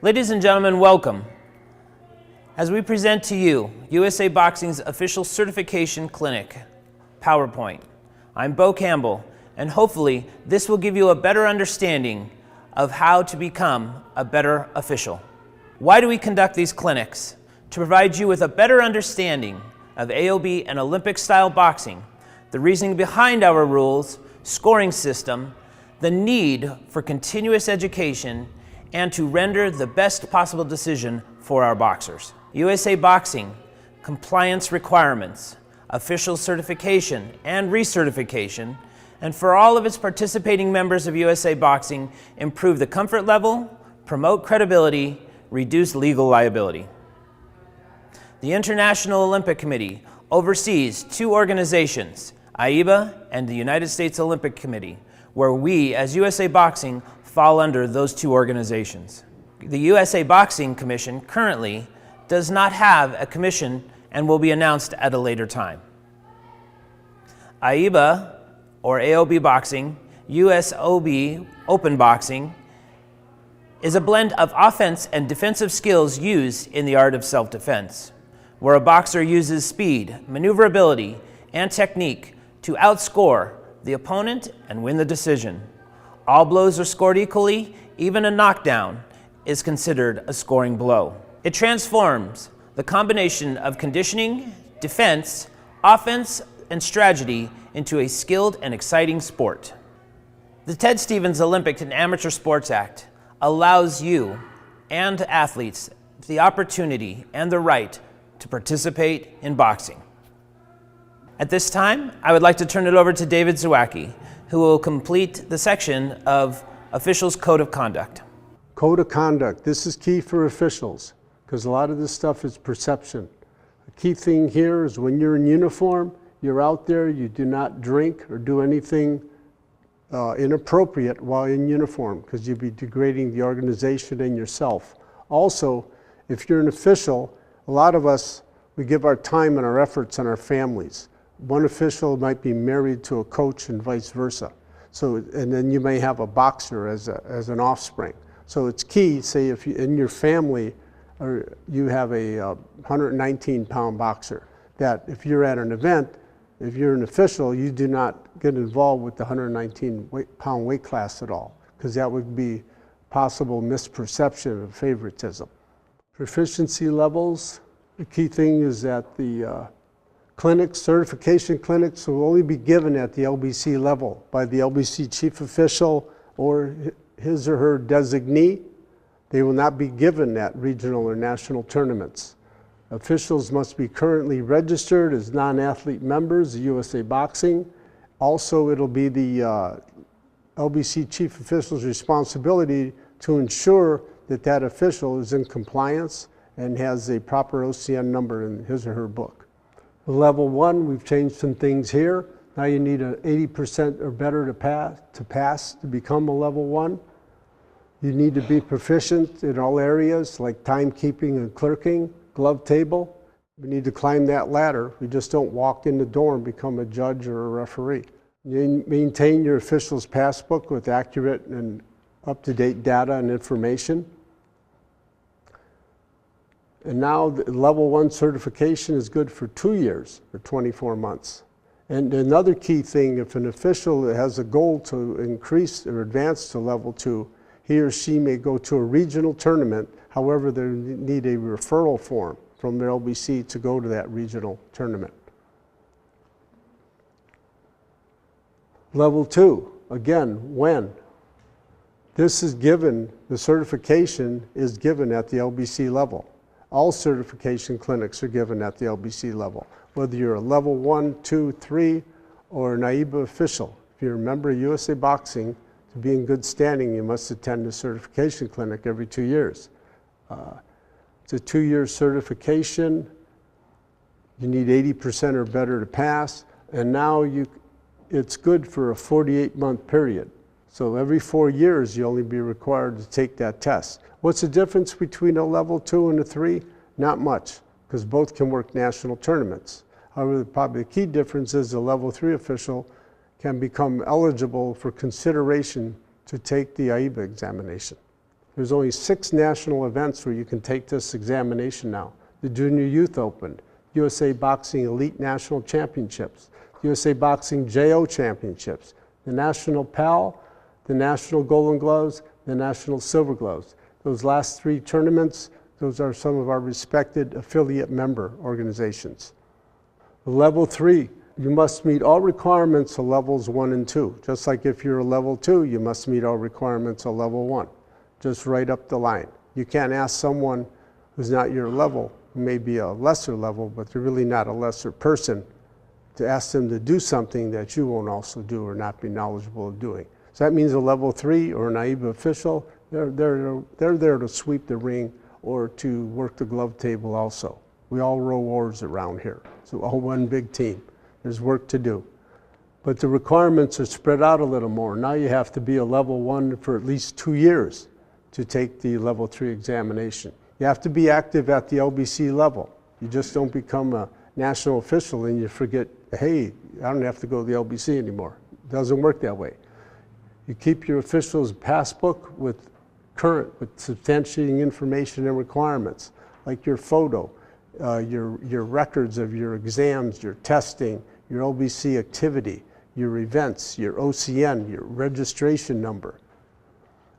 Ladies and gentlemen, welcome. As we present to you USA Boxing's official certification clinic, PowerPoint, I'm Bo Campbell, and hopefully this will give you a better understanding of how to become a better official. Why do we conduct these clinics? To provide you with a better understanding of AOB and Olympic-style boxing, the reasoning behind our rules, scoring system, the need for continuous education, and to render the best possible decision for our boxers. USA Boxing, compliance requirements, official certification and recertification, and for all of its participating members of USA Boxing, improve the comfort level, promote credibility, reduce legal liability. The International Olympic Committee oversees two organizations, AIBA and the United States Olympic Committee, where we, as USA Boxing, fall under those two organizations. The USA Boxing Commission currently does not have a commission and will be announced at a later time. AIBA, or AOB Boxing, USOB Open Boxing, is a blend of offense and defensive skills used in the art of self-defense, where a boxer uses speed, maneuverability, and technique to outscore the opponent and win the decision. All blows are scored equally. Even a knockdown is considered a scoring blow. It transforms the combination of conditioning, defense, offense, and strategy into a skilled and exciting sport. The Ted Stevens Olympic and Amateur Sports Act allows you and athletes the opportunity and the right to participate in boxing. At this time, I would like to turn it over to David Zawacki, who will complete the section of Officials' Code of Conduct. Code of Conduct. This is key for officials because a lot of this stuff is perception. The key thing here is when you're in uniform, you're out there, you do not drink or do anything inappropriate while in uniform because you'd be degrading the organization and yourself. Also, if you're an official, a lot of us, we give our time and our efforts on our families. One official might be married to a coach and vice versa. So, and then you may have a boxer as an offspring. So it's key, say if you, in your family, or you have a 119-pound boxer, that if you're at an event, if you're an official, you do not get involved with the 119-pound weight class at all, because that would be possible misperception of favoritism. Proficiency levels, the key thing is that the clinics, certification clinics will only be given at the LBC level by the LBC chief official or his or her designee. They will not be given at regional or national tournaments. Officials must be currently registered as non-athlete members of USA Boxing. Also, it'll be the LBC chief official's responsibility to ensure that that official is in compliance and has a proper OCN number in his or her book. Level 1, we've changed some things here. Now you need an 80% or better to pass to become a level 1. You need to be proficient in all areas like timekeeping and clerking, glove table. We need to climb that ladder. We just don't walk in the door and become a judge or a referee. You maintain your official's passbook with accurate and up-to-date data and information. And now the level 1 certification is good for 2 years or 24 months. And another key thing, if an official has a goal to increase or advance to level 2, he or she may go to a regional tournament. However, they need a referral form from their LBC to go to that regional tournament. Level 2, again, when? This is given, the certification is given at the LBC level. All certification clinics are given at the LBC level, whether you're a level 1, 2, 3, or an AIBA official. If you're a member of USA Boxing, to be in good standing, you must attend a certification clinic every 2 years. It's a 2-year certification. You need 80% or better to pass, and now it's good for a 48-month period. So every 4 years, you'll only be required to take that test. What's the difference between a level 2 and a 3? Not much, because both can work national tournaments. However, probably the key difference is a level 3 official can become eligible for consideration to take the AIBA examination. There's only 6 national events where you can take this examination now. The Junior Youth Open, USA Boxing Elite National Championships, USA Boxing JO Championships, the National PAL, the National Golden Gloves, the National Silver Gloves. Those last 3 tournaments, those are some of our respected affiliate member organizations. Level 3, you must meet all requirements of levels 1 and 2. Just like if you're a level 2, you must meet all requirements of level 1. Just right up the line. You can't ask someone who's not your level, who may be a lesser level, but they're really not a lesser person, to ask them to do something that you won't also do or not be knowledgeable of doing. So that means a level 3 or an AIBA official, they're there to sweep the ring or to work the glove table also. We all row wars around here, so all one big team. There's work to do. But the requirements are spread out a little more. Now you have to be a level 1 for at least 2 years to take the level 3 examination. You have to be active at the LBC level. You just don't become a national official and you forget, hey, I don't have to go to the LBC anymore. It doesn't work that way. You keep your official's passbook with substantiating information and requirements, like your photo, your records of your exams, your testing, your LBC activity, your events, your OCN, your registration number.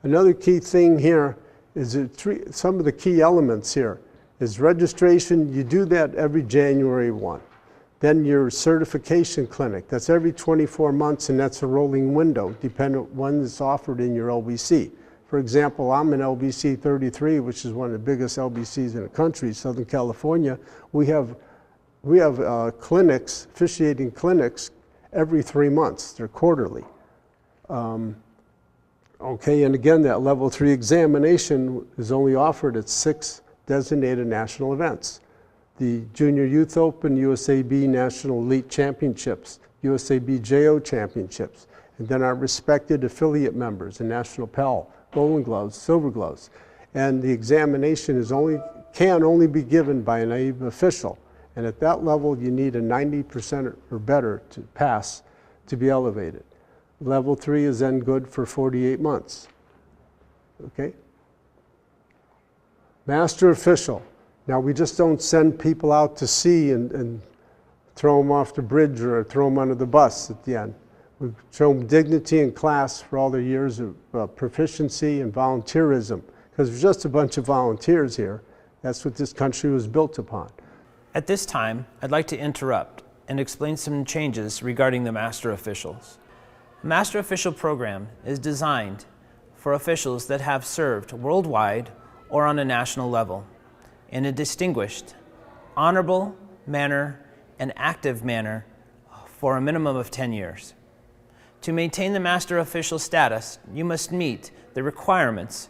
Another key thing here is that some of the key elements here is registration. You do that every January 1. Then your certification clinic, that's every 24 months, and that's a rolling window, depending on when it's offered in your LBC. For example, I'm in LBC 33, which is one of the biggest LBCs in the country, Southern California. We have clinics, officiating clinics, every 3 months. They're quarterly. Okay, and again, that level 3 examination is only offered at 6 designated national events. The Junior Youth Open, USAB National Elite Championships, USAB JO Championships, and then our respected affiliate members, the National PAL, Golden Gloves, Silver Gloves. And the examination can only be given by an AIBA official. And at that level, you need a 90% or better to pass to be elevated. Level 3 is then good for 48 months. Okay? Master official. Now, we just don't send people out to sea and throw them off the bridge or throw them under the bus at the end. We show them dignity in class for all their years of proficiency and volunteerism, because there's just a bunch of volunteers here. That's what this country was built upon. At this time, I'd like to interrupt and explain some changes regarding the Master Officials. The Master Official Program is designed for officials that have served worldwide or on a national level in a distinguished, honorable manner and active manner for a minimum of 10 years. To maintain the Master Official status, you must meet the requirements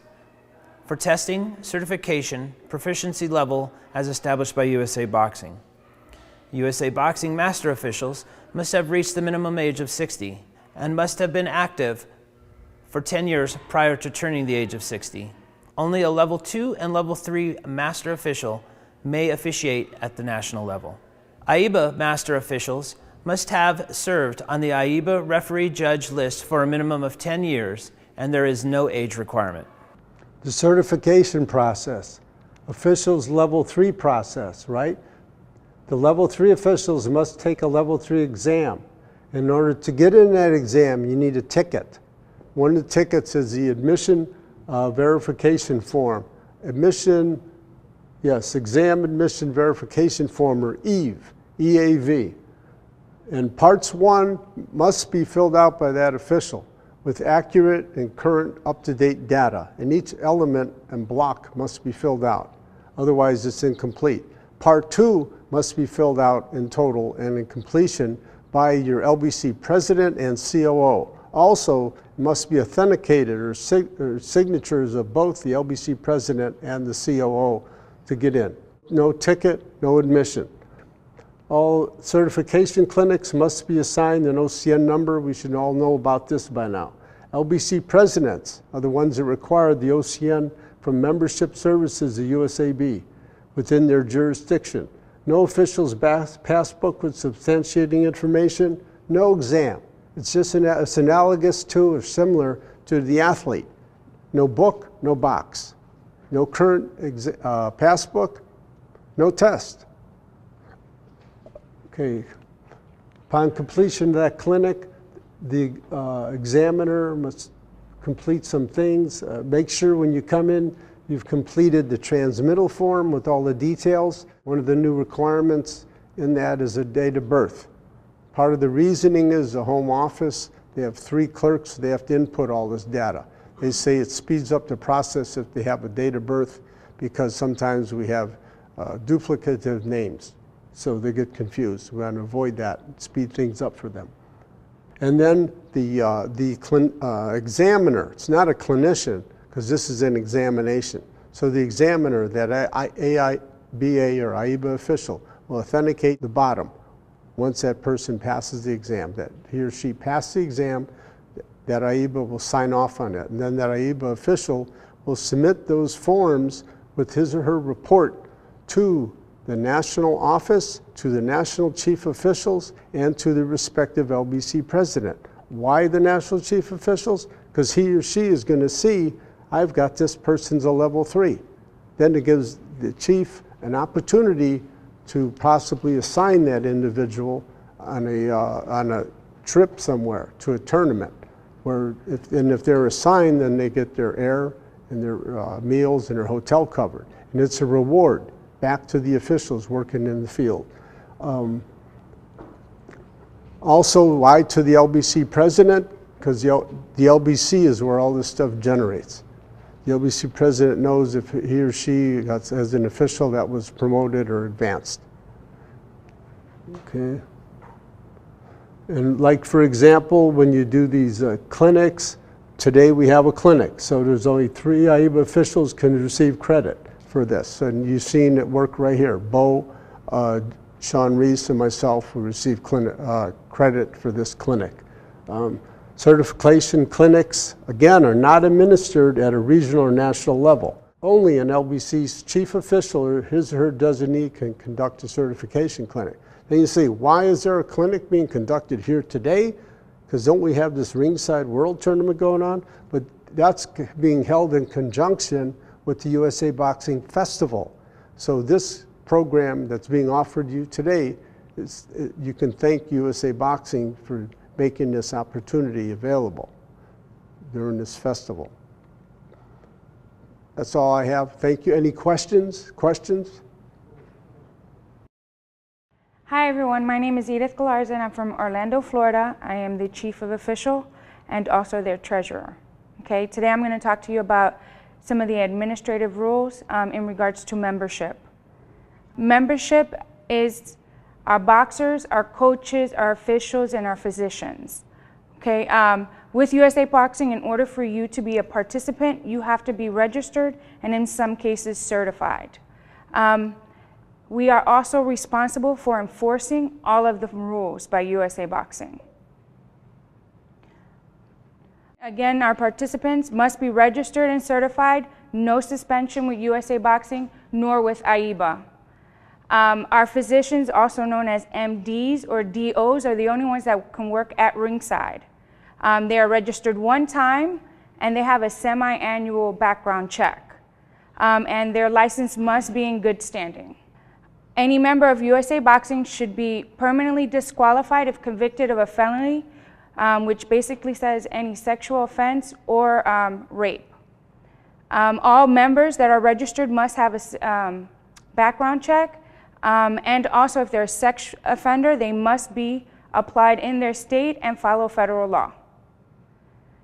for testing, certification, proficiency level as established by USA Boxing. USA Boxing Master Officials must have reached the minimum age of 60 and must have been active for 10 years prior to turning the age of 60. Only a Level 2 and Level 3 Master Official may officiate at the national level. AIBA Master Officials must have served on the AIBA referee judge list for a minimum of 10 years, and there is no age requirement. The certification process, officials Level 3 process, right? The Level 3 officials must take a Level 3 exam. In order to get in that exam, you need a ticket. One of the tickets is the admission verification form. Exam Admission Verification Form, or EAV, EAV. And parts 1 must be filled out by that official with accurate and current up-to-date data, and each element and block must be filled out. Otherwise, it's incomplete. Part 2 must be filled out in total and in completion by your LBC president and COO. Also, it must be authenticated or signatures of both the LBC president and the COO to get in. No ticket, no admission. All certification clinics must be assigned an OCN number. We should all know about this by now. LBC presidents are the ones that require the OCN from membership services of USAB within their jurisdiction. No official's passbook with substantiating information, no exam. It's just it's analogous to or similar to the athlete. no book, no box. No current passbook, no test. Okay. Upon completion of that clinic, the examiner must complete some things. Make sure when you come in, you've completed the transmittal form with all the details. One of the new requirements in that is a date of birth. Part of the reasoning is the home office, they have 3 clerks, they have to input all this data. They say it speeds up the process if they have a date of birth, because sometimes we have duplicative names, so they get confused. We want to avoid that, speed things up for them. And then the examiner, it's not a clinician, because this is an examination. So the examiner, that AIBA or AIBA official, will authenticate the bottom once that person passes the exam, that he or she passed the exam. That AIBA will sign off on it. And then that AIBA official will submit those forms with his or her report to the national office, to the national chief officials, and to the respective LBC president. Why the national chief officials? Because he or she is going to see, I've got this person's a level 3. Then it gives the chief an opportunity to possibly assign that individual on a trip somewhere, to a tournament. If they're assigned, then they get their air and their meals and their hotel covered. And it's a reward back to the officials working in the field. Also, why to the LBC president? Because the LBC is where all this stuff generates. The LBC president knows if he or she, as an official, that was promoted or advanced. Okay. And like, for example, when you do these clinics, today we have a clinic, so there's only 3 AIBA officials can receive credit for this. And you've seen it work right here. Bo, Sean Reese, and myself will receive credit for this clinic. Certification clinics, again, are not administered at a regional or national level. Only an LBC's chief official or his or her designee can conduct a certification clinic. Then you say, why is there a clinic being conducted here today? Because don't we have this Ringside World Tournament going on? But that's being held in conjunction with the USA Boxing Festival. So this program that's being offered you today, you can thank USA Boxing for making this opportunity available during this festival. That's all I have. Thank you. Any questions? Hi everyone, my name is Edith Galarza and I'm from Orlando, Florida. I am the chief of official and also their treasurer. Okay, today I'm going to talk to you about some of the administrative rules in regards to membership. Membership is our boxers, our coaches, our officials, and our physicians. Okay, with USA Boxing, in order for you to be a participant, you have to be registered and in some cases certified. We are also responsible for enforcing all of the rules by USA Boxing. Again, our participants must be registered and certified, no suspension with USA Boxing, nor with AIBA. Our physicians, also known as MDs or DOs, are the only ones that can work at ringside. They are registered one time, and they have a semi-annual background check. And their license must be in good standing. Any member of USA Boxing should be permanently disqualified if convicted of a felony, which basically says any sexual offense or rape. All members that are registered must have a background check, and also if they're a sex offender, they must be applied in their state and follow federal law.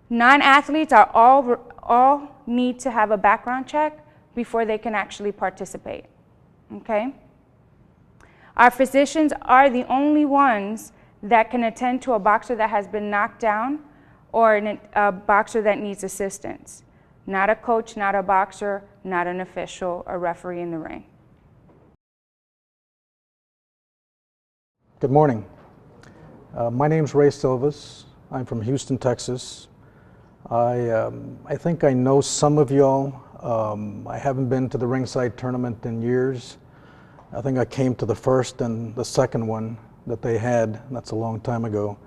Non-athletes are all need to have a background check before they can actually participate. Okay? Our physicians are the only ones that can attend to a boxer that has been knocked down or a boxer that needs assistance. Not a coach, not a boxer, not an official, a referee in the ring. Good morning. My name's Ray Silvas. I'm from Houston, Texas. I think I know some of y'all. I haven't been to the ringside tournament in years. I think I came to the first and the second one that they had. That's a long time ago.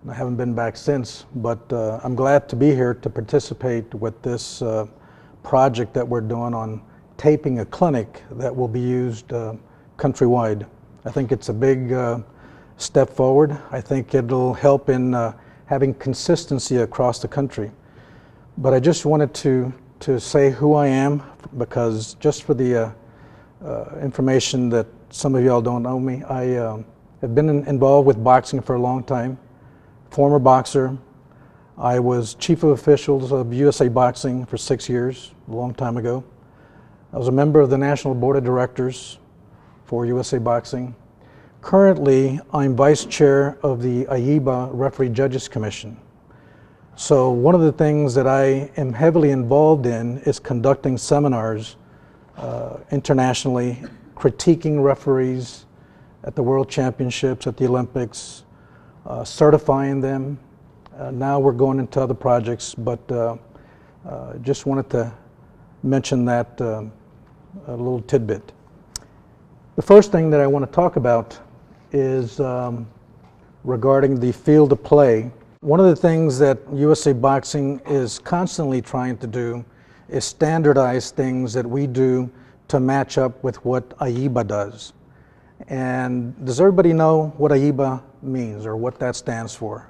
I haven't been back since, but I'm glad to be here to participate with this project that we're doing on taping a clinic that will be used countrywide. I think it's a big step forward. I think it'll help in having consistency across the country. But I just wanted to say who I am, because just for the information that some of y'all don't know me, I have been involved with boxing for a long time. Former boxer. I was chief of officials of USA Boxing for 6 years, a long time ago. I was a member of the National Board of Directors for USA Boxing. Currently, I'm vice chair of the AIBA Referee Judges Commission. So one of the things that I am heavily involved in is conducting seminars internationally, critiquing referees at the World Championships, at the Olympics, certifying them. Now we're going into other projects, but just wanted to mention that a little tidbit. The first thing that I want to talk about is regarding the field of play. One of the things that USA Boxing is constantly trying to do is standardize things that we do to match up with what AIBA does. And does everybody know what AIBA means or what that stands for?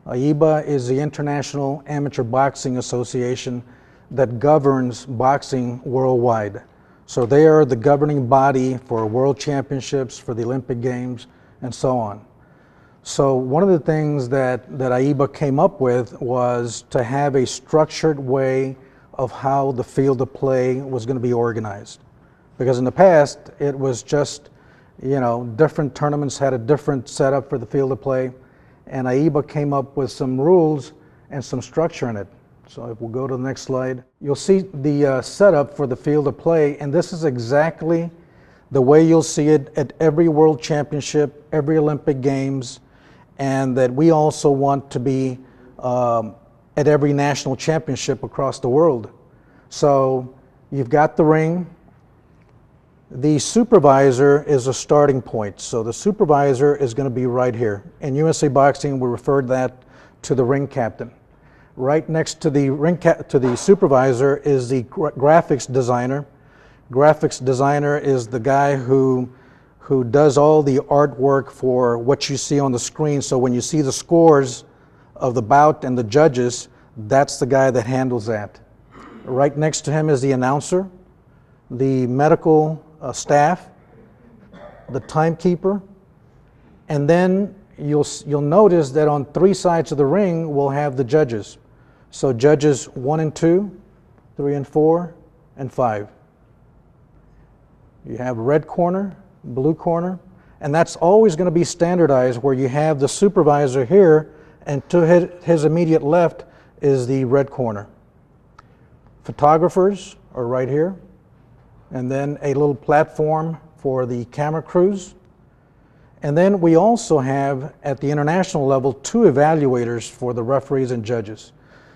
AIBA is the International Amateur Boxing Association that governs boxing worldwide. So they are the governing body for world championships, for the Olympic Games, and so on. So one of the things that AIBA came up with was to have a structured way of how the field of play was going to be organized. Because in the past, it was just, you know, different tournaments had a different setup for the field of play, and AIBA came up with some rules and some structure in it. So if we'll go to the next slide, you'll see the setup for the field of play, and this is exactly the way you'll see it at every World Championship, every Olympic Games, and that we also want to be at every national championship across the world. So you've got the ring. The supervisor is a starting point. So the supervisor is going to be right here. In USA Boxing, we refer that to the ring captain. Right next to the supervisor is the graphics designer. Graphics designer is the guy who does all the artwork for what you see on the screen. So when you see the scores of the bout and the judges, that's the guy that handles that. Right next to him is the announcer, the medical staff, the timekeeper, and then you'll notice that on 3 sides of the ring we'll have the judges. So judges 1 and 2, 3 and 4, and 5. You have red corner, blue corner, and that's always going to be standardized, where you have the supervisor here, and to his immediate left is the red corner. Photographers are right here, and then a little platform for the camera crews. And then we also have, at the international level, 2 evaluators for the referees and judges.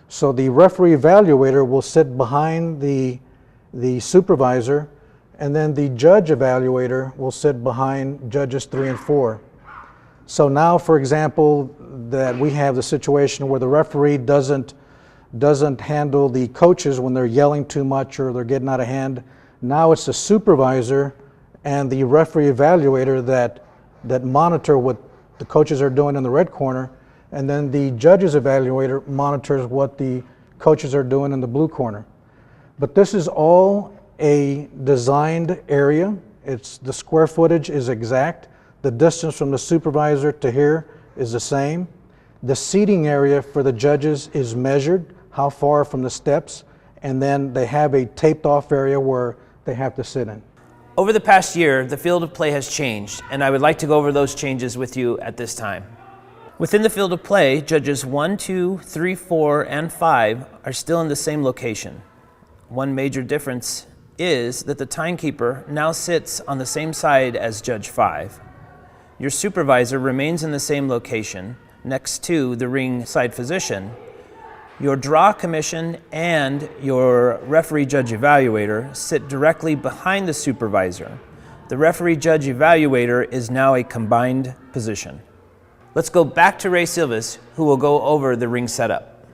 So the referee evaluator will sit behind the supervisor, and then the judge evaluator will sit behind judges 3 and 4. So now, for example, that we have the situation where the referee doesn't handle the coaches when they're yelling too much or they're getting out of hand. Now it's the supervisor and the referee evaluator that monitor what the coaches are doing in the red corner, and then the judge's evaluator monitors what the coaches are doing in the blue corner. But this is all a designed area. The square footage is exact. The distance from the supervisor to here is the same. The seating area for the judges is measured, how far from the steps, and then they have a taped off area where they have to sit in. Over the past year, the field of play has changed, and I would like to go over those changes with you at this time. Within the field of play, judges 1, 2, 3, 4, and 5 are still in the same location. One major difference is that the timekeeper now sits on the same side as Judge 5. Your supervisor remains in the same location, next to the ring side physician. Your draw commission and your referee judge evaluator sit directly behind the supervisor. The referee judge evaluator is now a combined position. let's go back to Ray Silvas, who will go over the ring setup.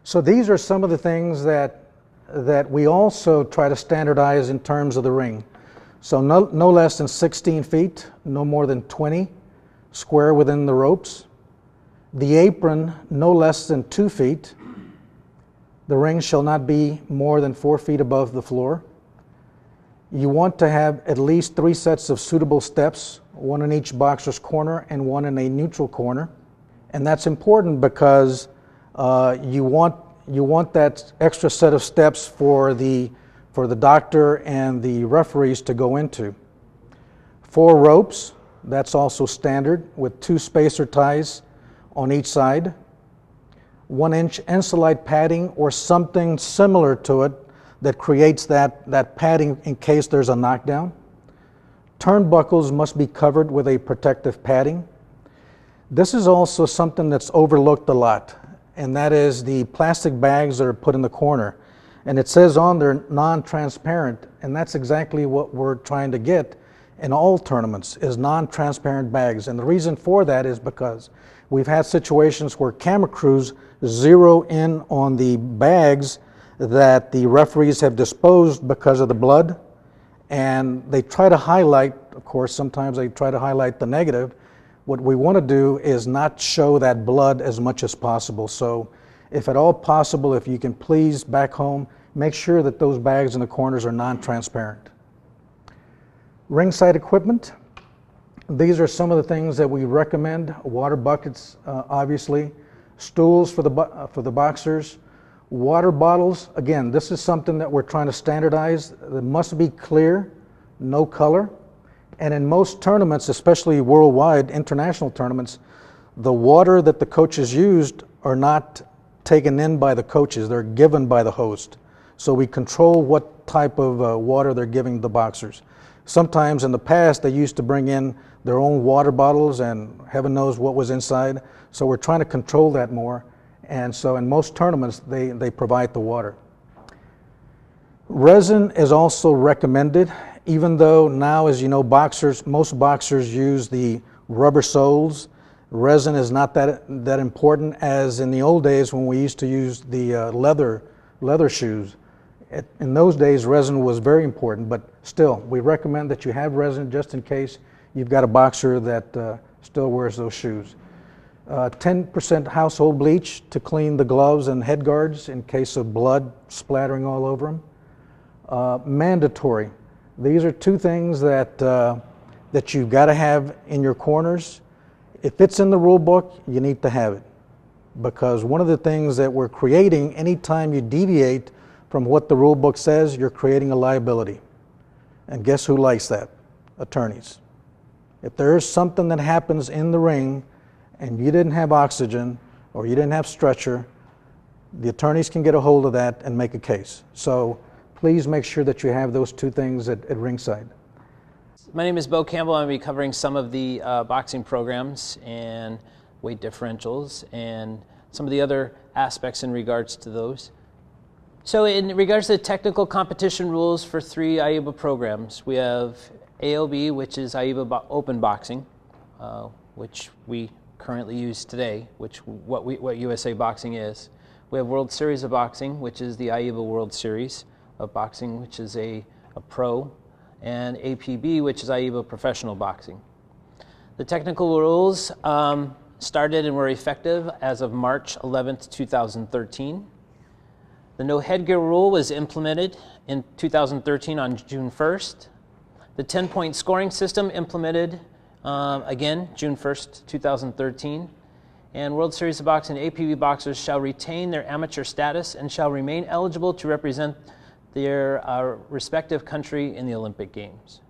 So these are some of the things that we also try to standardize in terms of the ring. So no less than 16 feet, no more than 20 square within the ropes. The apron, no less than 2 feet. The ring shall not be more than 4 feet above the floor. You want to have at least 3 sets of suitable steps, one in each boxer's corner and one in a neutral corner. And that's important because you want that extra set of steps for the doctor and the referees to go into. 4 ropes, that's also standard, with 2 spacer ties on each side. 1-inch Insulite padding or something similar to it that creates that padding in case there's a knockdown. Turnbuckles must be covered with a protective padding. This is also something that's overlooked a lot, and that is the plastic bags that are put in the corner. And it says on there non-transparent, and that's exactly what we're trying to get in all tournaments, is non-transparent bags. And the reason for that is because we've had situations where camera crews zero in on the bags that the referees have disposed because of the blood, and they try to highlight, of course, sometimes they try to highlight the negative. What we want to do is not show that blood as much as possible. So if at all possible, if you can please back home, make sure that those bags in the corners are non-transparent. Ringside equipment. These are some of the things that we recommend. Water buckets, obviously. Stools for the boxers. Water bottles, again, this is something that we're trying to standardize. It must be clear, no color. And in most tournaments, especially worldwide, international tournaments, the water that the coaches used are not taken in by the coaches, they're given by the host. So we control what type of water they're giving the boxers. Sometimes in the past, they used to bring in their own water bottles and heaven knows what was inside. So we're trying to control that more. And so in most tournaments, they provide the water. Resin is also recommended, even though now, as you know, most boxers use the rubber soles. Resin is not that important as in the old days when we used to use the leather shoes. In those days, resin was very important, but still, we recommend that you have resin just in case you've got a boxer that still wears those shoes. 10% household bleach to clean the gloves and head guards in case of blood splattering all over them. Mandatory. These are 2 things that you've got to have in your corners. If it's in the rule book, you need to have it. Because one of the things that we're creating, anytime you deviate from what the rule book says, you're creating a liability. And guess who likes that? Attorneys. If there's something that happens in the ring and you didn't have oxygen or you didn't have stretcher, the attorneys can get a hold of that and make a case. So please make sure that you have those 2 things at ringside. My name is Bo Campbell. I'm going to be covering some of the boxing programs and weight differentials and some of the other aspects in regards to those. So in regards to the technical competition rules for 3 AIBA programs, we have AOB, which is AIBA Open Boxing, which we currently use today, what USA Boxing is. We have World Series of Boxing, which is the AIBA World Series of Boxing, which is a pro, and APB, which is AIBA Professional Boxing. The technical rules started and were effective as of March 11th, 2013. The no headgear rule was implemented in 2013 on June 1st. The 10-point scoring system implemented again June 1st, 2013. And World Series of Boxing APB boxers shall retain their amateur status and shall remain eligible to represent their respective country in the Olympic Games.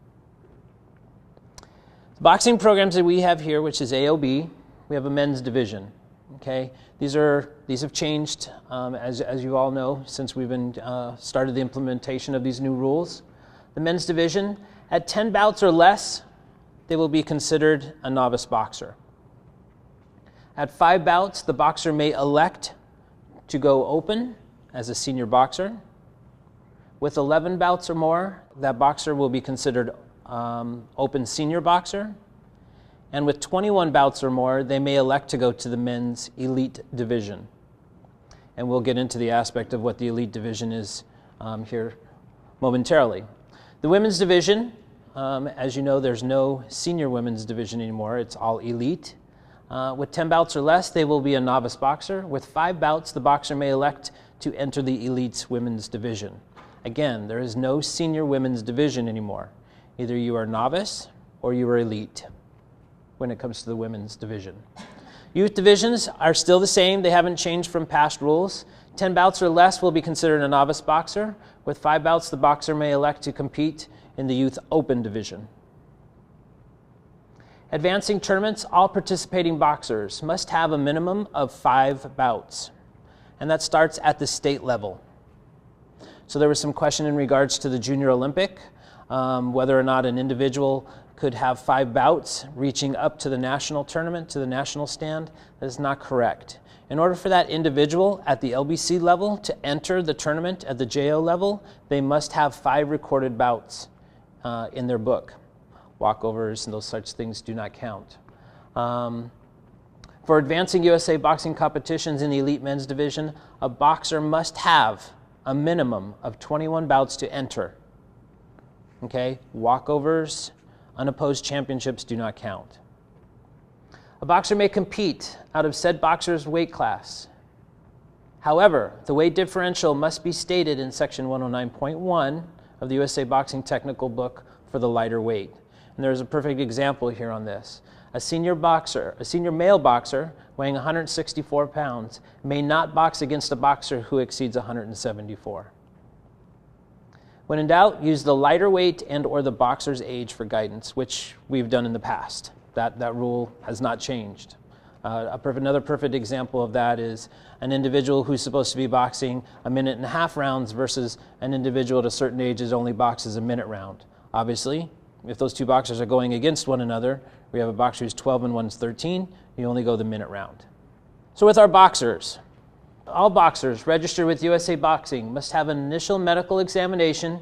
The boxing programs that we have here, which is AOB, we have a men's division. Okay, these have changed as you all know since we've been started the implementation of these new rules. The men's division, at 10 bouts or less, they will be considered a novice boxer. At 5 bouts, the boxer may elect to go open as a senior boxer. With 11 bouts or more, that boxer will be considered open senior boxer. and with 21 bouts or more, they may elect to go to the men's elite division. And we'll get into the aspect of what the elite division is here momentarily. The women's division, as you know, there's no senior women's division anymore. It's all elite. With 10 bouts or less, they will be a novice boxer. With 5 bouts, the boxer may elect to enter the elite women's division. Again, there is no senior women's division anymore. Either you are novice or you are elite when it comes to the women's division. Youth divisions are still the same. They haven't changed from past rules. 10 bouts or less will be considered a novice boxer. With 5 bouts, the boxer may elect to compete in the youth open division. Advancing tournaments, all participating boxers must have a minimum of 5 bouts, and that starts at the state level. So there was some question in regards to the Junior Olympic, whether or not an individual could have 5 bouts reaching up to the national tournament, to the national stand. That is not correct. In order for that individual at the LBC level to enter the tournament at the JO level, they must have 5 recorded bouts in their book. Walkovers and those such things do not count. For advancing USA boxing competitions in the elite men's division, a boxer must have a minimum of 21 bouts to enter. Okay? Walkovers, unopposed championships do not count. A boxer may compete out of said boxer's weight class. However, the weight differential must be stated in section 109.1 of the USA Boxing Technical Book for the lighter weight. And there's a perfect example here on this. A senior male boxer weighing 164 pounds may not box against a boxer who exceeds 174. When in doubt, use the lighter weight and or the boxer's age for guidance, which we've done in the past. That rule has not changed. Another perfect example of that is an individual who's supposed to be boxing 1.5 rounds versus an individual at a certain age that only boxes a minute round. Obviously, if those two boxers are going against one another, we have a boxer who's 12 and one's 13, you only go the minute round. So with our boxers, all boxers registered with USA Boxing must have an initial medical examination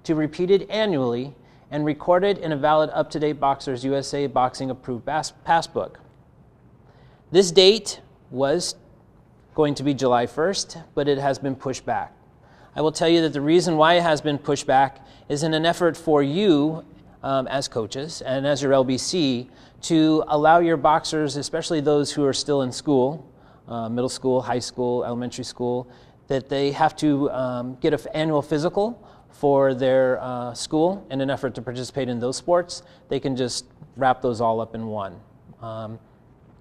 to be repeated annually and recorded in a valid up-to-date boxer's USA Boxing approved passbook. This date was going to be July 1st, but it has been pushed back. I will tell you that the reason why it has been pushed back is in an effort for you as coaches and as your LBC to allow your boxers, especially those who are still in school, middle school, high school, elementary school, that they have to get an annual physical for their school in an effort to participate in those sports. They can just wrap those all up in one.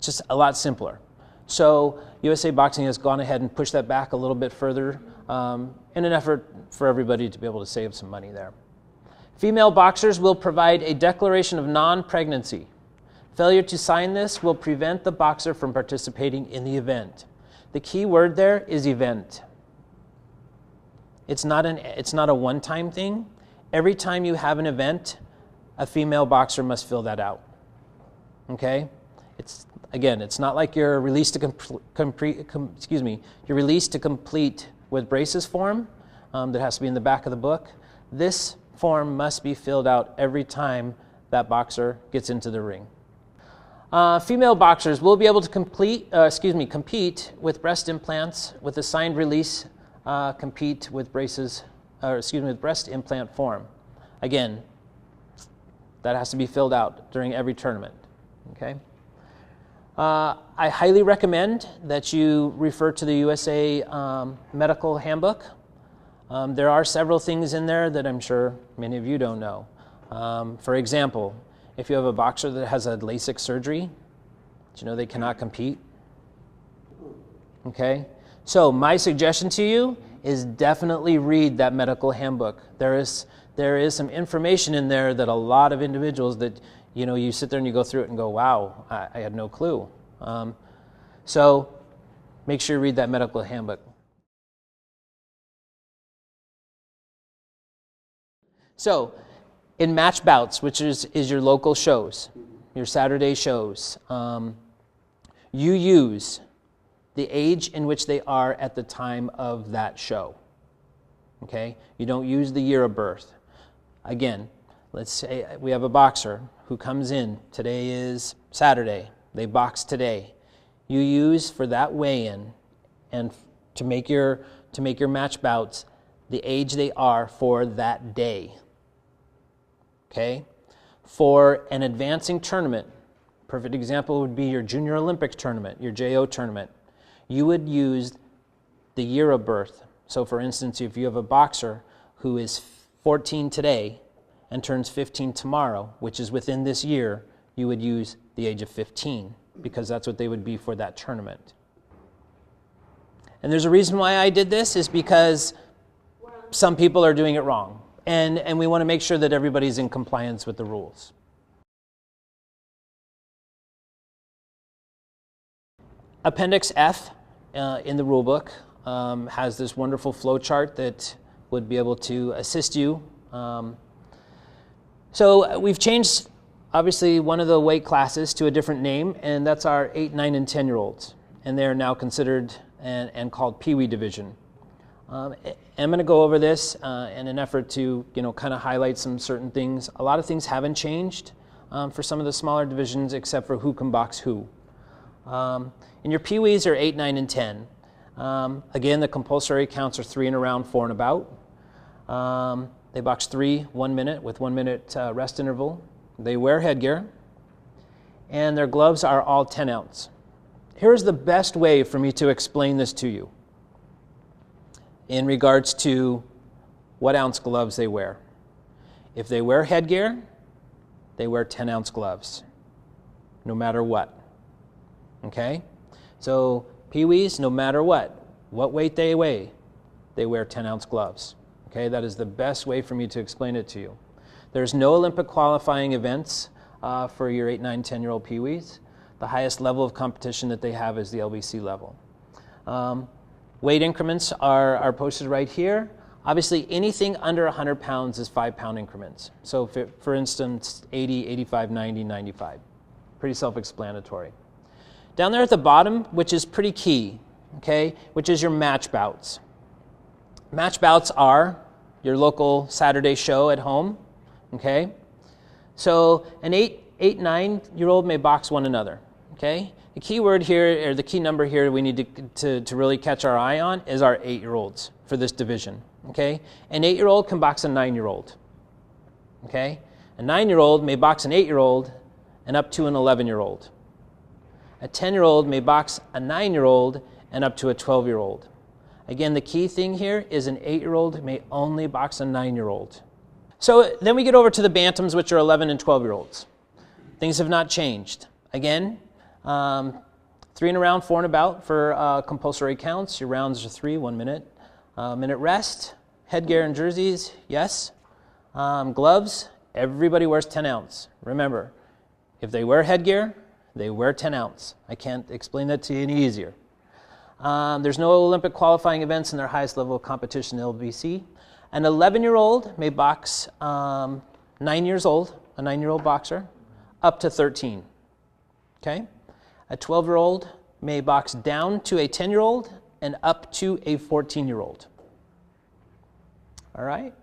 Just a lot simpler. So USA Boxing has gone ahead and pushed that back a little bit further in an effort for everybody to be able to save some money there. Female boxers will provide a declaration of non-pregnancy. Failure to sign this will prevent the boxer from participating in the event. The key word there is event. It's not a one-time thing. Every time you have an event, a female boxer must fill that out. Okay? It's not like you're released to you're released to complete with braces form that has to be in the back of the book. This form must be filled out every time that boxer gets into the ring. Female boxers will be able to compete with breast implants with a signed release, compete with with breast implant form. Again, that has to be filled out during every tournament. Okay. I highly recommend that you refer to the USA Medical Handbook. There are several things in there that I'm sure many of you don't know. For example, if you have a boxer that has a LASIK surgery, do you know they cannot compete? Okay? So my suggestion to you is definitely read that medical handbook. There is some information in there that a lot of individuals that, you sit there and you go through it and go, wow, I had no clue. So make sure you read that medical handbook. So in match bouts, which is your local shows, your Saturday shows, you use the age in which they are at the time of that show. Okay? You don't use the year of birth. Again, let's say we have a boxer who comes in, today is Saturday, they box today, you use for that weigh-in and to make your match bouts the age they are for that day. Okay? For an advancing tournament, perfect example would be your Junior Olympic tournament, your JO tournament. You would use the year of birth. So for instance, if you have a boxer who is 14 today and turns 15 tomorrow, which is within this year, you would use the age of 15 because that's what they would be for that tournament. And there's a reason why I did this is because some people are doing it wrong. And we want to make sure that everybody's in compliance with the rules. Appendix F in the rule book has this wonderful flow chart that would be able to assist you. So we've changed, obviously, one of the weight classes to a different name, and that's our 8, 9, and 10-year-olds. And they're now considered and called Pee Wee Division. I'm going to go over this in an effort to, kind of highlight some certain things. A lot of things haven't changed for some of the smaller divisions, except for who can box who. And your Pee Wees are 8, 9, and 10. Again, the compulsory counts are 3 and around, 4 and about. They box 3, 1 minute with 1 minute rest interval. They wear headgear, and their gloves are all 10 ounce. Here's the best way for me to explain this to you in regards to what ounce gloves they wear. If they wear headgear, they wear 10 ounce gloves, no matter what. Okay? So Pee Wees, no matter what weight they weigh, they wear 10 ounce gloves. Okay, that is the best way for me to explain it to you. There's no Olympic qualifying events for your 8, 9, 10-year-old Pee Wees. The highest level of competition that they have is the LBC level. Weight increments are posted right here. Obviously, anything under 100 pounds is 5-pound increments. So for instance, 80, 85, 90, 95. Pretty self-explanatory. Down there at the bottom, which is pretty key, okay, which is your match bouts. Match bouts are your local Saturday show at home, okay? So an 8, 9-year-old may box one another, okay? The key word here, or the key number here we need to really catch our eye on is our 8-year-olds for this division, okay? An 8-year-old can box a 9-year-old, okay? A 9-year-old may box an 8-year-old and up to an 11-year-old. A 10-year-old may box a 9-year-old and up to a 12-year-old. Again, the key thing here is an 8-year-old may only box a 9-year-old. So then we get over to the bantams, which are 11 and 12-year-olds. Things have not changed. Again, 3 and around, 4 and about for compulsory counts. Your rounds are 3, 1 minute. Minute rest. Headgear and jerseys, yes. Gloves, everybody wears 10 ounce. Remember, if they wear headgear, they wear 10 ounce. I can't explain that to you any easier. There's no Olympic qualifying events in their highest level of competition, LBC. An 11-year-old may box 9 years old, a 9-year-old boxer, up to 13. Okay? A 12-year-old may box down to a 10-year-old and up to a 14-year-old. All right?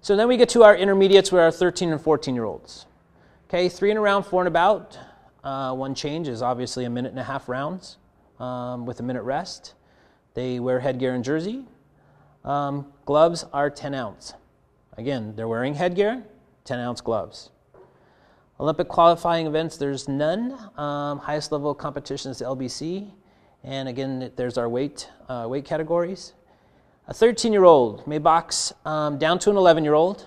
So then we get to our intermediates with our 13 and 14-year-olds. Okay, 3 and around, 4 and about. One change is obviously 1.5 minute rounds with a minute rest. They wear headgear and jersey. Gloves are 10 ounce. Again, they're wearing headgear, 10 ounce gloves. Olympic qualifying events, there's none. Highest level of competition is the LBC. And again, there's our weight categories. A 13-year-old may box down to an 11-year-old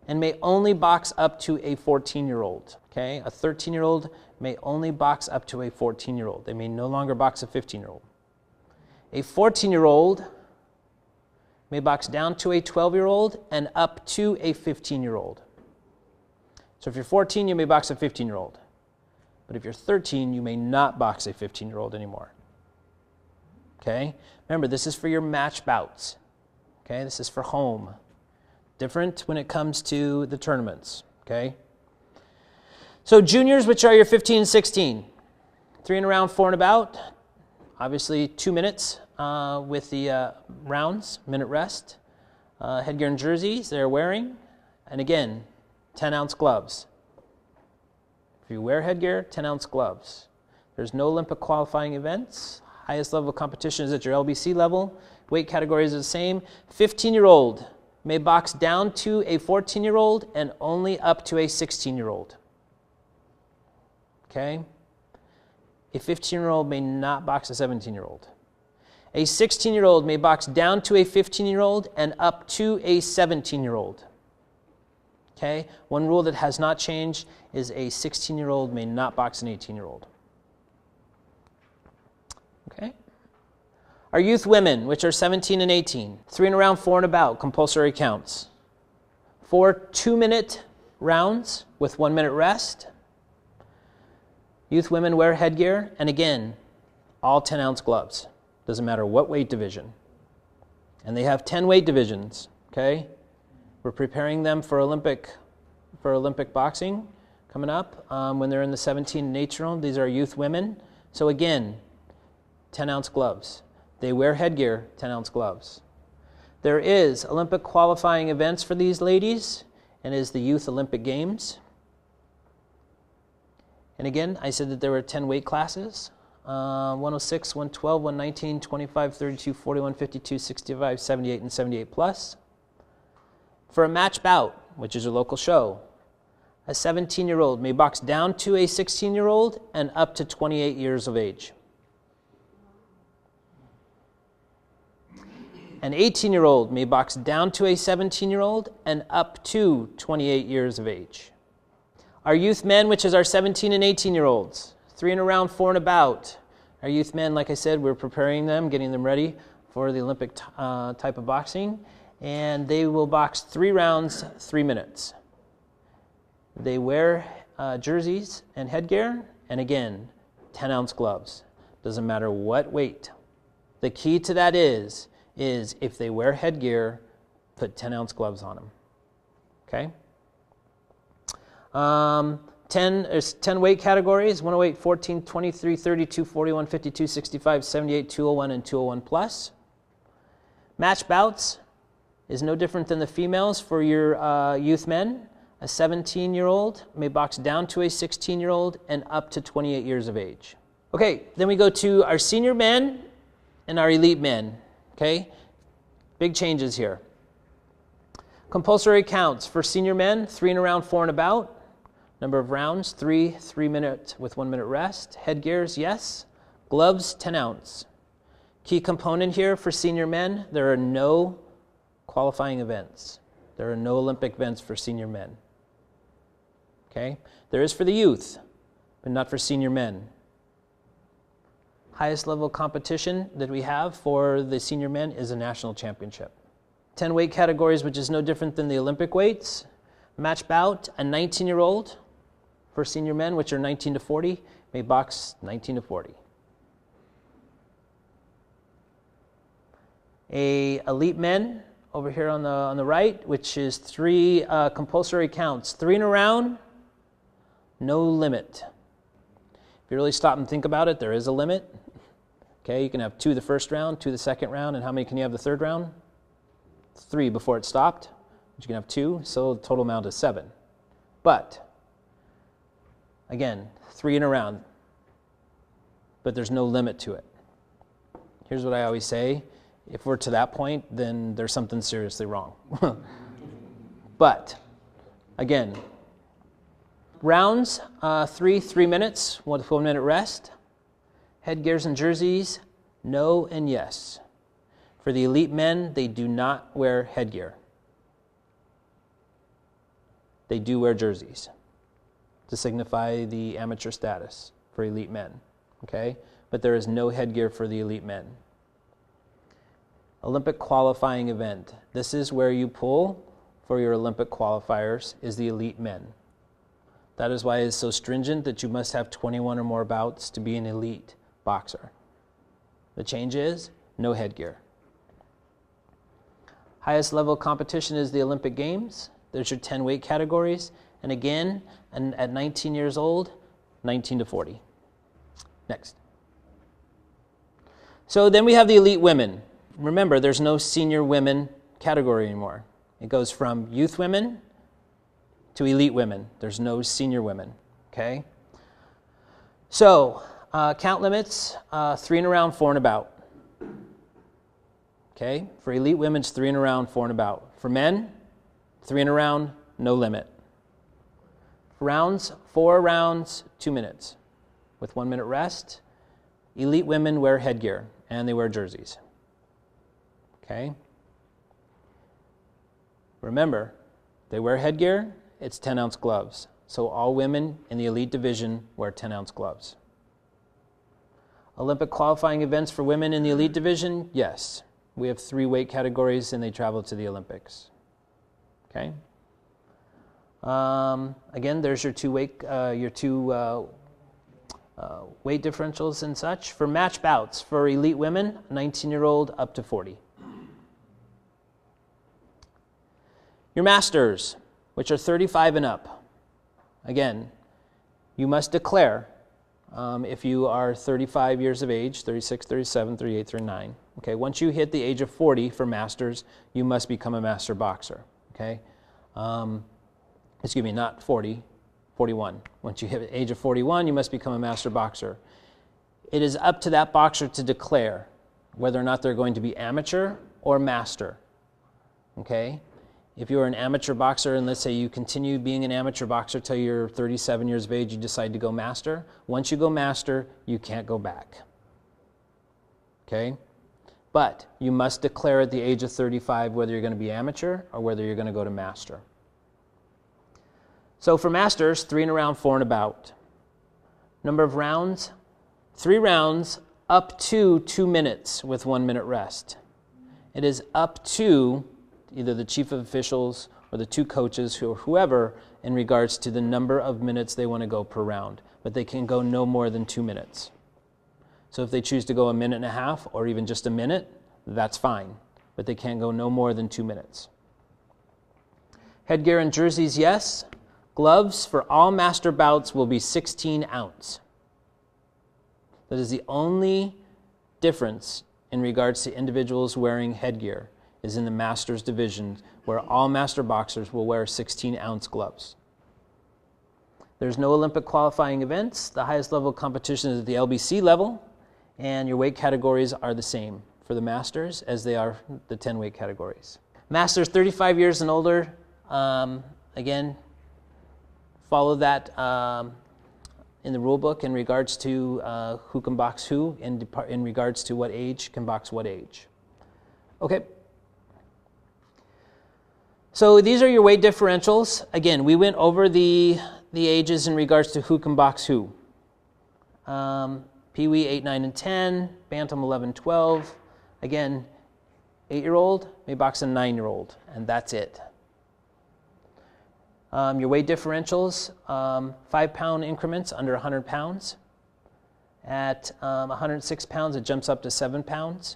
and may only box up to a 14-year-old. Okay, a 13-year-old may only box up to a 14-year-old. They may no longer box a 15-year-old. A 14-year-old may box down to a 12-year-old and up to a 15-year-old. So if you're 14, you may box a 15-year-old. But if you're 13, you may not box a 15-year-old anymore. Okay? Remember, this is for your match bouts. Okay? This is for home. Different when it comes to the tournaments. Okay? So juniors, which are your 15 and 16. 3 and around, 4 and about. Obviously 2 minutes with the rounds, minute rest. Headgear and jerseys they're wearing. And again, 10 ounce gloves. If you wear headgear, 10-ounce gloves. There's no Olympic qualifying events. Highest level of competition is at your LBC level. Weight categories are the same. 15-year-old may box down to a 14-year-old and only up to a 16-year-old. Okay? A 15-year-old may not box a 17-year-old. A 16-year-old may box down to a 15-year-old and up to a 17-year-old. Okay? One rule that has not changed is a 16-year-old may not box an 18-year-old. Okay? Our youth women, which are 17 and 18, 3 and around, 4 and about, compulsory counts. 4 2-minute rounds with 1-minute rest. Youth women wear headgear, and again, all 10-ounce gloves. Doesn't matter what weight division. And they have 10 weight divisions, okay? We're preparing them for Olympic boxing coming up when they're in the 17 and 18-year-old. These are youth women. So again, 10-ounce gloves. They wear headgear, 10-ounce gloves. There is Olympic qualifying events for these ladies, and is the Youth Olympic Games. And again, I said that there were 10 weight classes. 106, 112, 119, 25, 32, 41, 52, 65, 78, and 78 plus. For a match bout, which is a local show, a 17-year-old may box down to a 16-year-old and up to 28 years of age. An 18-year-old may box down to a 17-year-old and up to 28 years of age. Our youth men, which is our 17 and 18-year-olds, 3 and around, 4 and about. Our youth men, like I said, we're preparing them, getting them ready for the Olympic type of boxing, and they will box 3 rounds, 3 minutes. They wear jerseys and headgear, and again, 10-ounce gloves. Doesn't matter what weight. The key to that is if they wear headgear, put 10-ounce gloves on them. Okay? 10 weight categories: 108, 14, 23, 32, 41, 52, 65, 78, 201, and 201 plus. Match bouts is no different than the females for your youth men. A 17-year-old may box down to a 16-year-old and up to 28 years of age. Okay, then we go to our senior men and our elite men. Okay, big changes here. Compulsory counts for senior men: 3 and around, 4 and about. Number of rounds: 3 3-minute with 1-minute rest. Headgears, yes. Gloves, 10-ounce. Key component here for senior men: there are no qualifying events. There are no Olympic events for senior men. Okay, there is for the youth, but not for senior men. Highest level of competition that we have for the senior men is a national championship. 10 weight categories, which is no different than the Olympic weights. Match bout: a 19-year-old for senior men, which are 19 to 40, may box 19 to 40. A elite men over here on the right, which is 3 compulsory counts: 3 and around, no limit. If you really stop and think about it, there is a limit. Okay, you can have 2 the first round, 2 the second round, and how many can you have the third round? 3 before it stopped. But you can have 2, so the total amount is 7. But again, 3 and around, but there's no limit to it. Here's what I always say: if we're to that point, then there's something seriously wrong. But again, rounds: 3 minutes with 1-minute rest. Headgears and jerseys: no and yes. For the elite men, they do not wear headgear. They do wear jerseys to signify the amateur status for elite men. Okay? But there is no headgear for the elite men. Olympic qualifying event: this is where you pull for your Olympic qualifiers, is the elite men. That is why it is so stringent that you must have 21 or more bouts to be an elite boxer. The change is no headgear. Highest level of competition is the Olympic Games. There's your 10 weight categories. And again, at 19 years old, 19 to 40. Next. So then we have the elite women. Remember, there's no senior women category anymore. It goes from youth women to elite women. There's no senior women, okay? So, count limits, 3 and around, 4 and about. Okay, for elite women, it's 3 and around, 4 and about. For men, 3 and around, no limit. Rounds, 4 rounds, 2 minutes, with 1 minute rest. Elite women wear headgear, and they wear jerseys. Okay? Remember, they wear headgear, it's 10-ounce gloves. So all women in the elite division wear 10-ounce gloves. Olympic qualifying events for women in the elite division, yes. We have 3 weight categories, and they travel to the Olympics. Okay? Again, there's your two weight differentials and such. For match bouts, for elite women, 19-year-old up to 40. Your masters, which are 35 and up. Again, you must declare if you are 35 years of age, 36, 37, 38, 39. Okay, once you hit the age of 40 for masters, you must become a master boxer. Okay, excuse me, not 40, 41. Once you hit the age of 41, you must become a master boxer. It is up to that boxer to declare whether or not they're going to be amateur or master. Okay, if you're an amateur boxer, and let's say you continue being an amateur boxer till you're 37 years of age, you decide to go master. Once you go master, you can't go back. Okay? But you must declare at the age of 35 whether you're going to be amateur or whether you're going to go to master. So for masters, 3 and around, 4 and about. Number of rounds, 3 rounds up to 2 minutes with 1 minute rest. It is up to either the chief of officials or the 2 coaches or whoever in regards to the number of minutes they want to go per round. But they can go no more than 2 minutes. So if they choose to go 1.5 minutes or even just a minute, that's fine. But they can't go no more than 2 minutes. Headgear and jerseys, yes. Gloves for all master bouts will be 16 ounce. That is the only difference in regards to individuals wearing headgear, is in the masters division, where all master boxers will wear 16-ounce gloves. There's no Olympic qualifying events. The highest level of competition is at the LBC level, and your weight categories are the same for the masters as they are the 10 weight categories. Masters 35 years and older, again, follow that in the rule book in regards to who can box who, in regards to what age can box what age. Okay. So these are your weight differentials. Again, we went over the ages in regards to who can box who. Pee-wee 8, 9, and 10, Bantam 11, 12. Again, 8-year-old may box a 9-year-old, and that's it. Your weight differentials, 5-pound increments under 100 pounds. At 106 pounds, it jumps up to 7 pounds.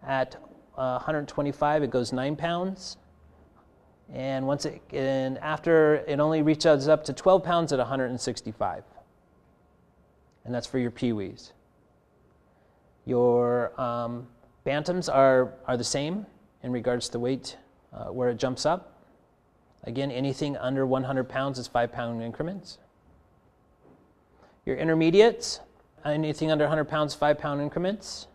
At 125, it goes 9 pounds. And after it only reaches up to 12 pounds at 165. And that's for your pee-wees. Your bantams are the same in regards to weight where it jumps up. Again, anything under 100 pounds is 5-pound increments. Your intermediates, anything under 100 pounds, 5-pound increments.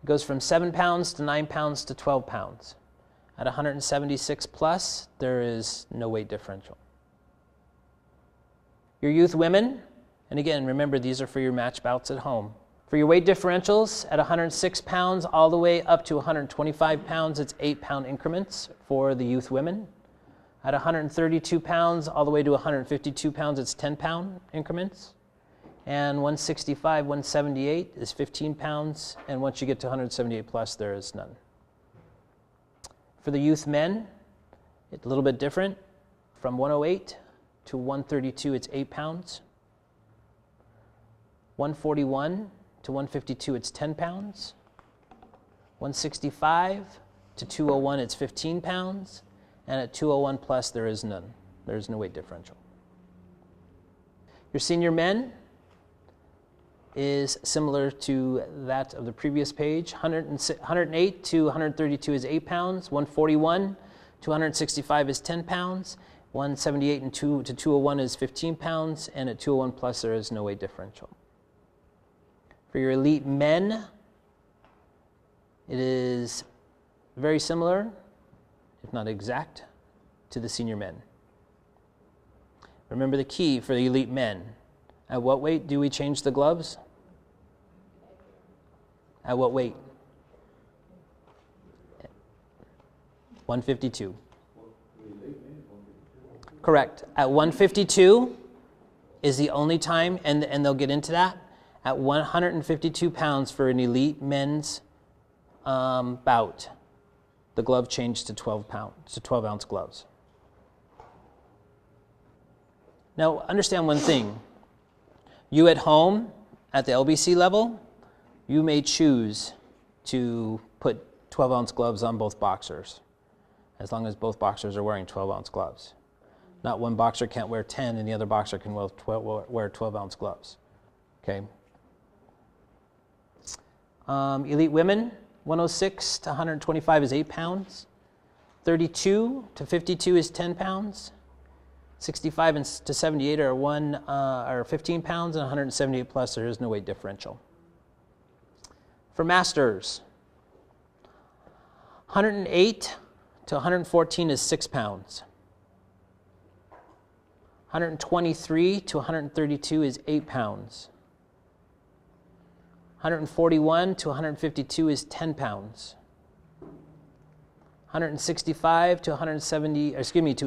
It goes from 7 pounds to 9 pounds to 12 pounds. At 176 plus, there is no weight differential. Your youth women, and again, remember these are for your match bouts at home. For your weight differentials, at 106 pounds all the way up to 125 pounds, it's 8-pound increments for the youth women. At 132 pounds all the way to 152 pounds, it's 10-pound increments. And 165, 178 is 15 pounds, and once you get to 178 plus, there is none. For the youth men, it's a little bit different. From 108 to 132, it's 8 pounds. 141 to 152, it's 10 pounds. 165 to 201, it's 15 pounds. And at 201 plus, there is none. There is no weight differential. Your senior men is similar to that of the previous page. 108 to 132 is 8 pounds. 141 to 165 is 10 pounds. 178 and 2 to 201 is 15 pounds, and at 201 plus there is no weight differential. For your elite men, it is very similar, if not exact, to the senior men. Remember the key for the elite men. At what weight do we change the gloves? At what weight? 152. Correct. At 152 is the only time, and they'll get into that. At 152 pounds for an elite men's bout, the glove changed to 12-ounce gloves. Now, understand one thing. You at home, at the LBC level, you may choose to put 12-ounce gloves on both boxers, as long as both boxers are wearing 12-ounce gloves. Not one boxer can't wear 10 and the other boxer can wear 12-ounce gloves. Okay. Elite women, 106 to 125 is 8 pounds. 32 to 52 is 10 pounds. 65 to 78 are 15 pounds, and 178 plus there is no weight differential. For masters, 108 to 114 is 6 pounds. 123 to 132 is 8 pounds. 141 to 152 is 10 pounds. 165 to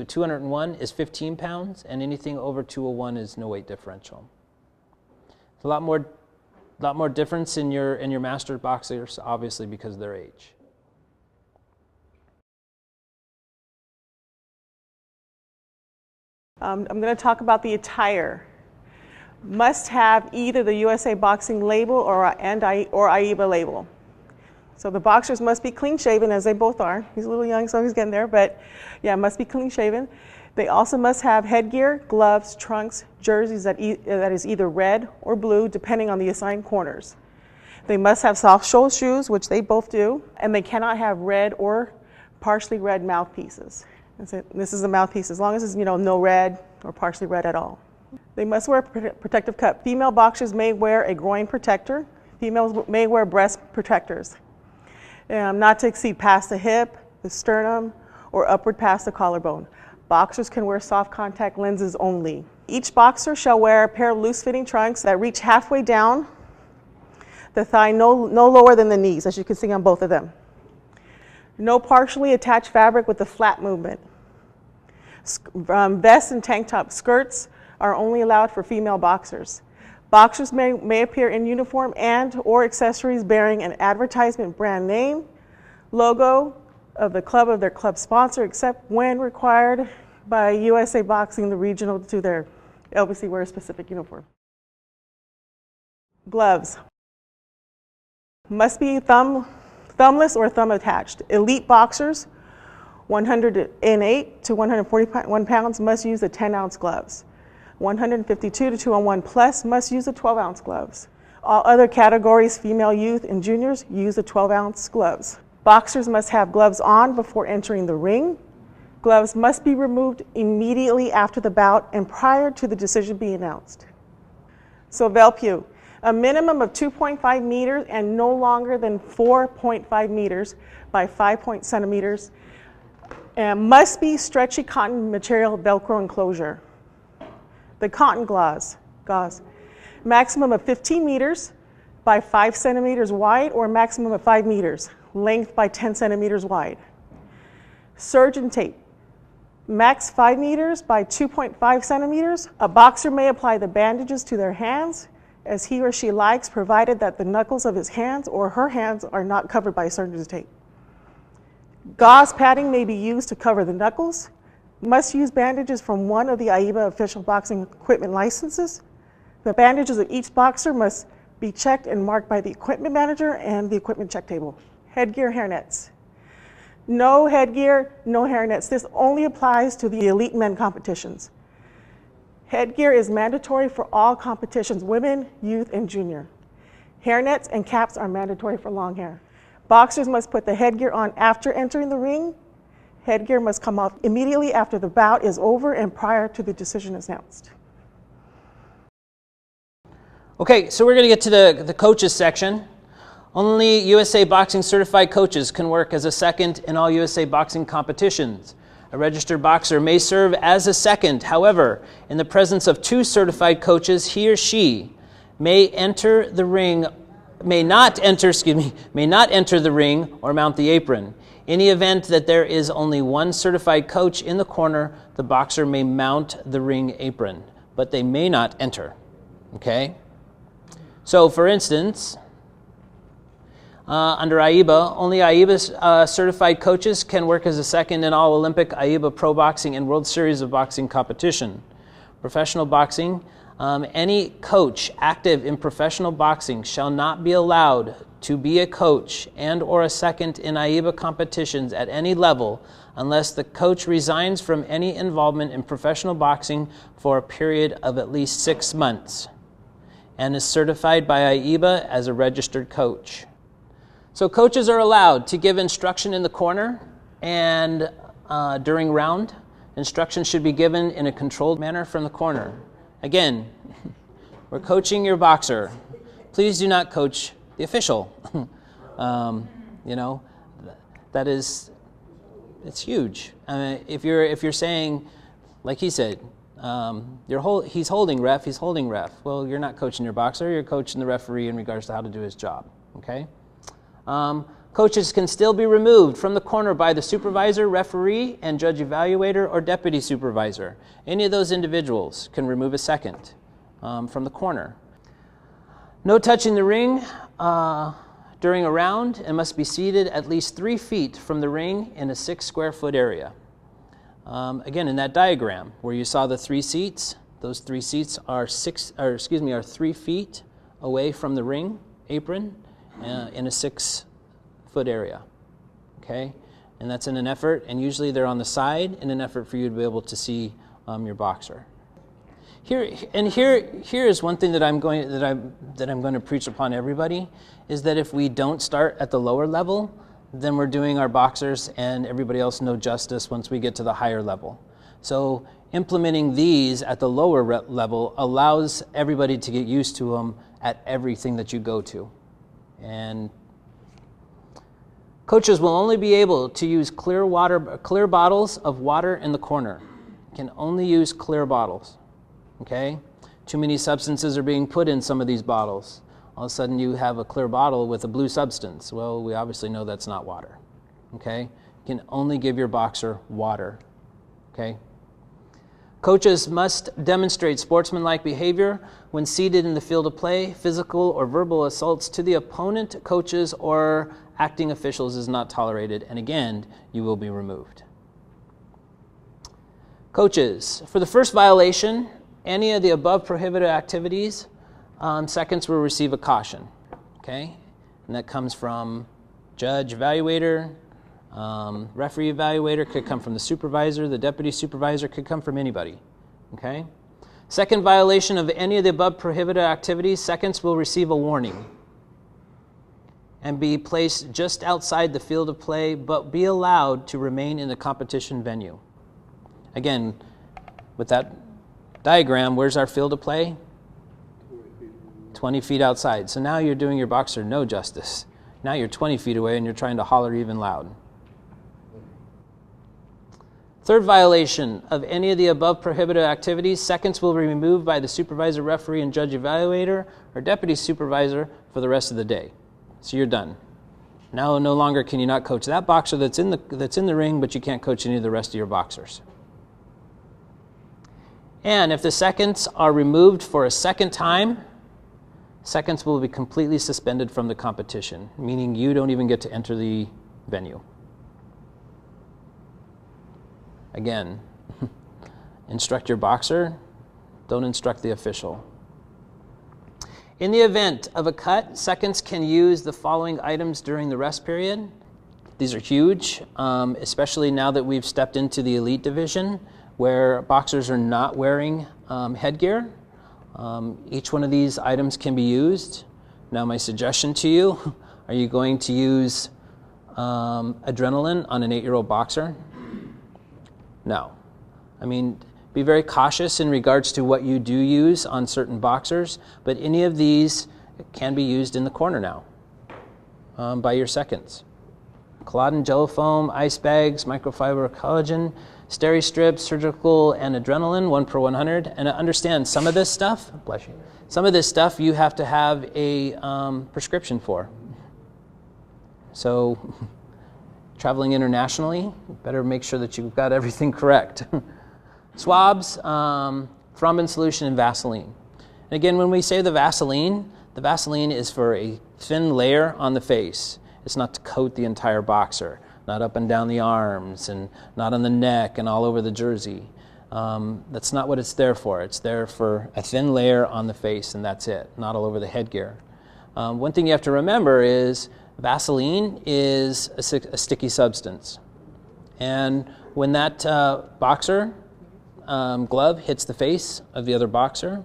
201 is 15 pounds, and anything over 201 is no weight differential. There's a lot more difference in your master boxers, obviously, because of their age. I'm going to talk about the attire. Must have either the USA Boxing label or AIBA label. So the boxers must be clean shaven, as they both are. He's a little young, so he's getting there, but yeah, must be clean shaven. They also must have headgear, gloves, trunks, jerseys that is either red or blue, depending on the assigned corners. They must have soft sole shoes, which they both do, and they cannot have red or partially red mouthpieces. This is the mouthpiece, as long as it's no red or partially red at all. They must wear a protective cup. Female boxers may wear a groin protector. Females may wear breast protectors. Not to exceed past the hip, the sternum, or upward past the collarbone. Boxers can wear soft contact lenses only. Each boxer shall wear a pair of loose-fitting trunks that reach halfway down the thigh, no lower than the knees, as you can see on both of them. No partially attached fabric with a flat movement. Vests and tank top skirts are only allowed for female boxers. Boxers may appear in uniform and/or accessories bearing an advertisement brand name, logo of the club of their club sponsor, except when required by USA Boxing, the regional, to their LBC wear a specific uniform. Gloves must be thumbless or thumb attached. Elite boxers, 108 to 141 pounds, must use the 10-ounce gloves. 152 to 201 plus must use the 12-ounce gloves. All other categories, female youth and juniors, use the 12-ounce gloves. Boxers must have gloves on before entering the ring. Gloves must be removed immediately after the bout and prior to the decision being announced. So Velpu, a minimum of 2.5 meters and no longer than 4.5 meters by 5 centimeters, and must be stretchy cotton material Velcro enclosure. The cotton gauze, maximum of 15 meters by 5 centimeters wide, or maximum of 5 meters, length by 10 centimeters wide. Surgeon tape, max 5 meters by 2.5 centimeters. A boxer may apply the bandages to their hands as he or she likes, provided that the knuckles of his hands or her hands are not covered by surgeon's tape. Gauze padding may be used to cover the knuckles. Must use bandages from one of the AIBA official boxing equipment licenses. The bandages of each boxer must be checked and marked by the equipment manager and the equipment check table. Headgear, hairnets. No headgear, no hairnets. This only applies to the elite men competitions. Headgear is mandatory for all competitions, women, youth, and junior. Hairnets and caps are mandatory for long hair. Boxers must put the headgear on after entering the ring. Headgear must come off immediately after the bout is over and prior to the decision is announced. Okay, so we're going to get to the coaches section. Only USA Boxing certified coaches can work as a second in all USA Boxing competitions. A registered boxer may serve as a second. However, in the presence of two certified coaches, he or she may not enter the ring or mount the apron. In the event that there is only one certified coach in the corner, the boxer may mount the ring apron, but they may not enter. Okay? So, for instance, under AIBA, only AIBA certified coaches can work as a second in all Olympic, AIBA Pro Boxing, and World Series of Boxing competition. Professional boxing, any coach active in professional boxing shall not be allowed to be a coach and or a second in AIBA competitions at any level unless the coach resigns from any involvement in professional boxing for a period of at least 6 months and is certified by AIBA as a registered coach. So coaches are allowed to give instruction in the corner and during round. Instruction should be given in a controlled manner from the corner. Again, we're coaching your boxer. Please do not coach the official. That is, it's huge. I mean, if you're saying, like he said, he's holding ref. Well, you're not coaching your boxer. You're coaching the referee in regards to how to do his job. Okay. Coaches can still be removed from the corner by the supervisor, referee, and judge evaluator or deputy supervisor. Any of those individuals can remove a second from the corner. No touching the ring during a round and must be seated at least 3 feet from the ring in a 6 square foot area. Again, in that diagram where you saw the 3 seats, those 3 seats are 3 feet away from the ring apron in a 6 foot area. Okay, and that's in an effort, and usually they're on the side in an effort for you to be able to see your boxer. Here is one thing that I'm going to preach upon everybody, is that if we don't start at the lower level, then we're doing our boxers and everybody else no justice once we get to the higher level. So implementing these at the lower level allows everybody to get used to them at everything that you go to. And coaches will only be able to use clear bottles of water in the corner. Can only use clear bottles. Okay? Too many substances are being put in some of these bottles. All of a sudden you have a clear bottle with a blue substance. Well, we obviously know that's not water. Okay? You can only give your boxer water. Okay? Coaches must demonstrate sportsmanlike behavior when seated in the field of play. Physical or verbal assaults to the opponent, coaches, or acting officials is not tolerated, and again, you will be removed. Coaches, for the first violation, any of the above prohibited activities, seconds will receive a caution. Okay? And that comes from judge, evaluator, referee evaluator, could come from the supervisor, the deputy supervisor, could come from anybody. Okay? Second violation of any of the above prohibited activities, seconds will receive a warning and be placed just outside the field of play, but be allowed to remain in the competition venue. Again, with that diagram, where's our field of play? 20 feet outside. So now you're doing your boxer no justice. Now you're 20 feet away and you're trying to holler even loud. Third violation of any of the above prohibited activities, seconds will be removed by the supervisor, referee, and judge evaluator or deputy supervisor for the rest of the day. So you're done. Now no longer can you not coach that boxer that's in the ring, but you can't coach any of the rest of your boxers. And if the seconds are removed for a second time, seconds will be completely suspended from the competition, meaning you don't even get to enter the venue. Again, instruct your boxer, don't instruct the official. In the event of a cut, seconds can use the following items during the rest period. These are huge, especially now that we've stepped into the elite division where boxers are not wearing headgear. Each one of these items can be used. Now my suggestion to you, are you going to use adrenaline on an 8-year-old boxer? No. I mean, be very cautious in regards to what you do use on certain boxers, but any of these can be used in the corner now by your seconds. Collodin gel foam, ice bags, microfiber collagen, steri strips, surgical, and adrenaline, 1 per 100. And understand, some of this stuff, bless you, some of this stuff you have to have a prescription for. So, traveling internationally, better make sure that you've got everything correct. Swabs, thrombin solution, and Vaseline. And again, when we say the Vaseline is for a thin layer on the face. It's not to coat the entire boxer, not up and down the arms, and not on the neck and all over the jersey. That's not what it's there for. It's there for a thin layer on the face, and that's it, not all over the headgear. One thing you have to remember is Vaseline is a sticky substance. And when that boxer glove hits the face of the other boxer,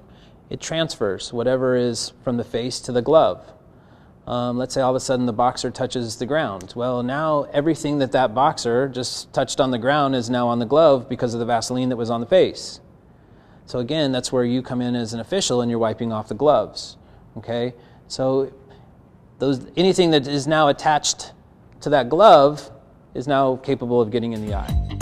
it transfers whatever is from the face to the glove. Let's say all of a sudden the boxer touches the ground. Well, now everything that boxer just touched on the ground is now on the glove because of the Vaseline that was on the face. So again, that's where you come in as an official and you're wiping off the gloves. Okay? So anything that is now attached to that glove is now capable of getting in the eye.